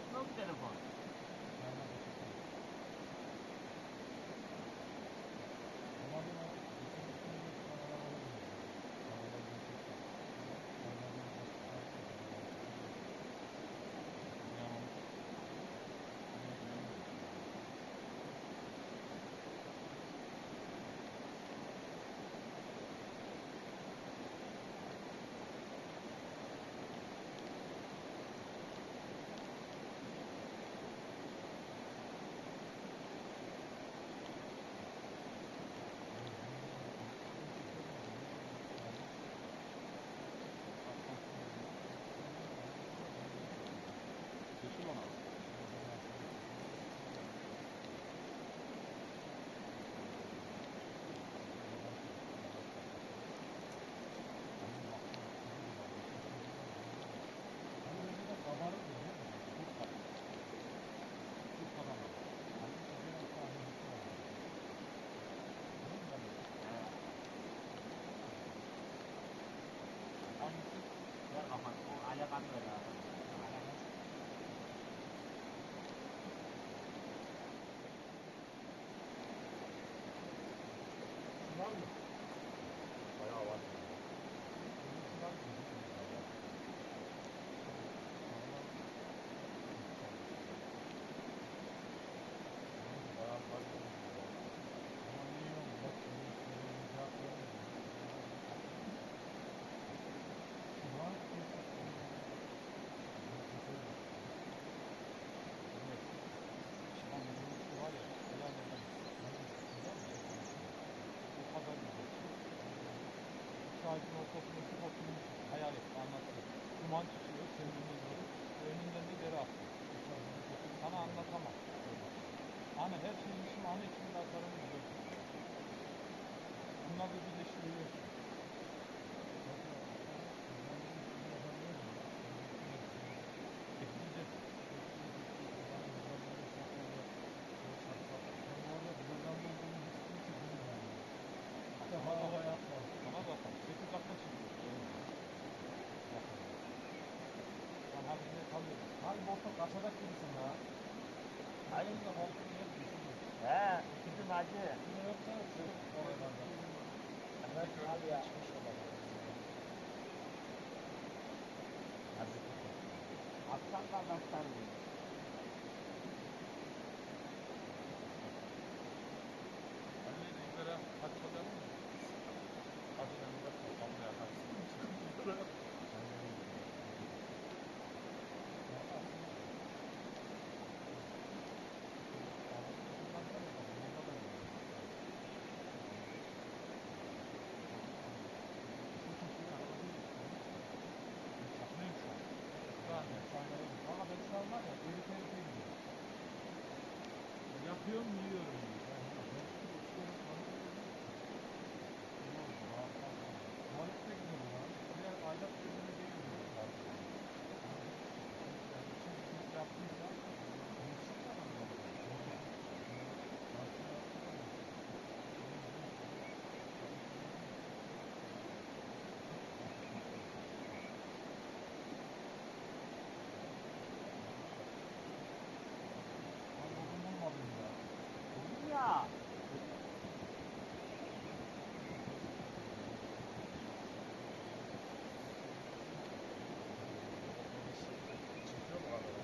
Açmıyor mu telefon? Düşün ona. Ver kapat. O ayak atıyor ya. Var mı? Bayağı var. Bayağı var. Ağacın ortasındaki oturmuş hayal et, anlattı. Duman çıkıyor, kendimiz var. Önünden de deri atıyor. Sana anlatamam. Hani her şeyin işim anı içinde atarım diyor. Bunlar da birleştiriyor. Bekleyeceğiz. Bana bakalım. 8 dakika çıkıyor. Sen harbiden kalıyorsun. Abi boşta kaçarak gibisin ha. Hayır. Şimdi koltuğun yer düşüyor. He, bizim hacı. Şimdi yoksa çocuk oralarda. Evet abi ya. Çıkmış oralarda. Aslan kardeşler gibi. Anne yukarı hadi bakalım mı? Hadi ben de kafamda yakarsın. Valla ben şu an var ya, geri tehlikeye gidiyorum. Yapıyorum, yiyorum. Tuvalette gidiyorum lan. Diğer aydak gözüne geliyorum. İçim yaptıysa, konuşsun da Ya. çekiyor mu abi?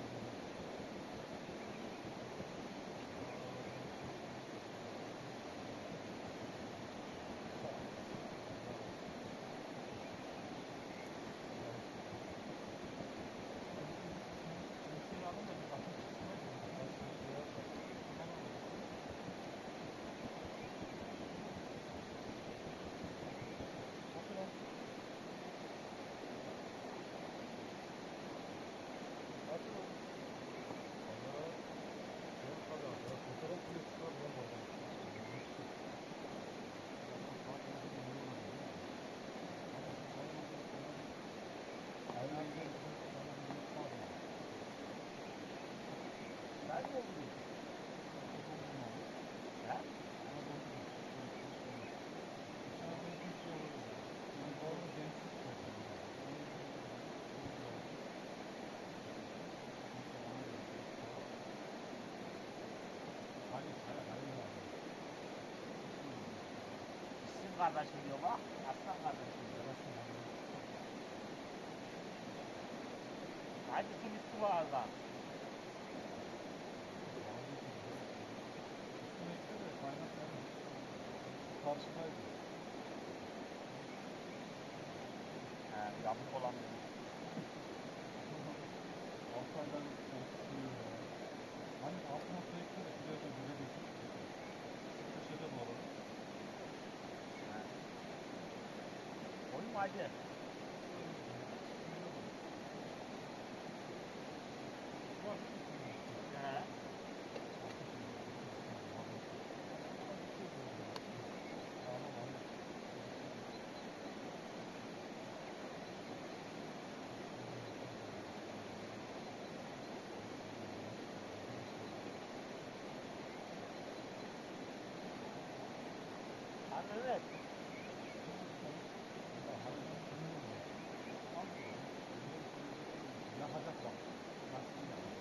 Ben de olayım. He? kardeşim diyor bak. Aslan kardeşim diyor. Hadi su bitti bu arada. Üstüne ekle de kaynatmayalım. Karşıdaydı. He, yamuk olan dedi. Altay'dan korkutuyor ya. Hani altına su ekle de şuraya da güle geçir. Köşede doğru. Koyun mu hadi? Var. He. Evet. Yakacak bak. Lastiği yakacak.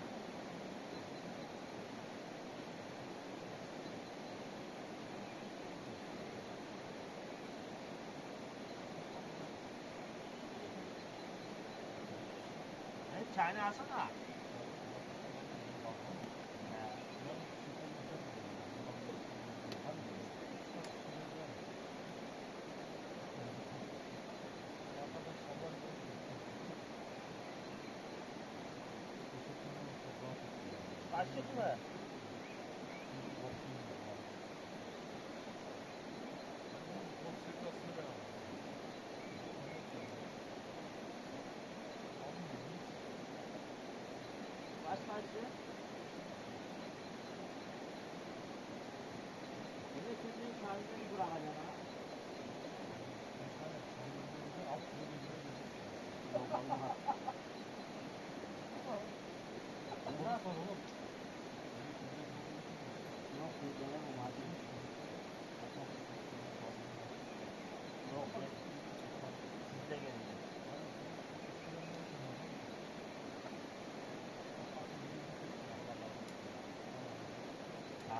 Çayını alsana. He. Başlık mı? Kaç başlık? Yine çocuğun kendini bırakacaksın ha. Yok gelemem hadi. Yok. Siz de gelin. Ha.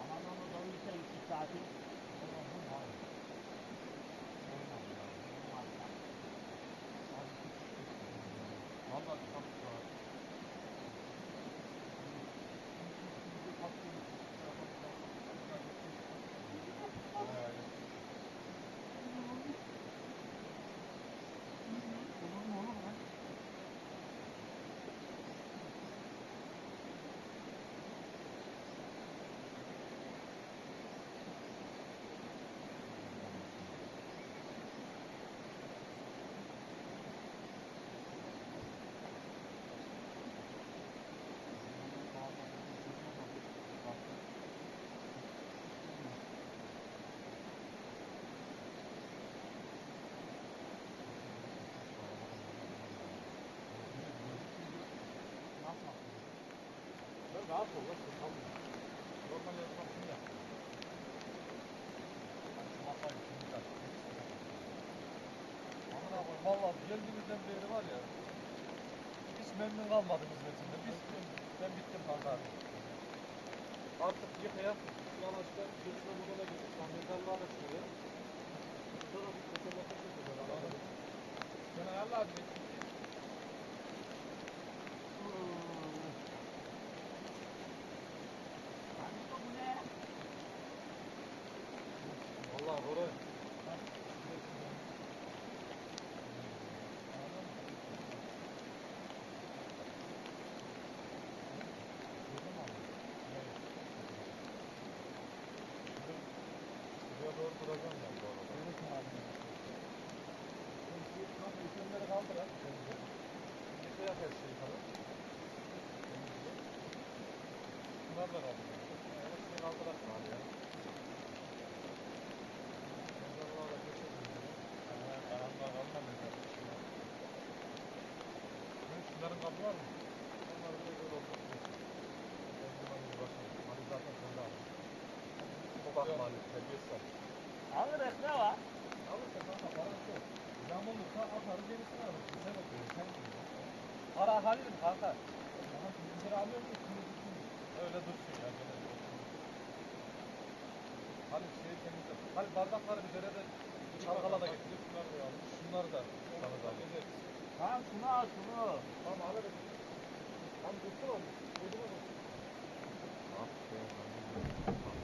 Aman onu da uyursa 2 saati. Vallahi çok var. Rahat ol lan. Tamam. Normal yapmasını yap. Masayı şimdi yap. Amına koyayım vallahi geldiğimizden beri var ya. Hiç memnun kalmadım hizmetinden. Ben bittim kanka. Artık yıkayak. Yanaşta gözüne burada gidip kameralarla çıkıyor. Sonra bir fotoğrafı çekiyor. Sen ayarla abi. Allah oraya. Buraya doğru duracağım ben bu arada. Evet abi. Nasıl isimleri kaldırar? Yıkayak her şeyi kalır. Bunlar da kaldır. Hepsini kaldırak var ya. Mezarlığa geçelim. Karanlığa kalma mezarlığa. Şunların kapı var mı? Bakma Ali, terbiyesiz al. Alırız ne var? Alırsa kanka parası yok. Zam olursa atarız yenisini alırız. Sen oturuyorsun, sen oturuyorsun. Para hallin kanka. Ama bizimkileri alıyor mu? Öyle dursun ya. Gene de otursun. Halim şeyi temizle. Halim bardakları bir derede çalkala da getir. Şunları da sana da getir. Tamam şunu al şunu. Tamam alırız. Tamam dursun oğlum. Dursun oğlum. Ah be.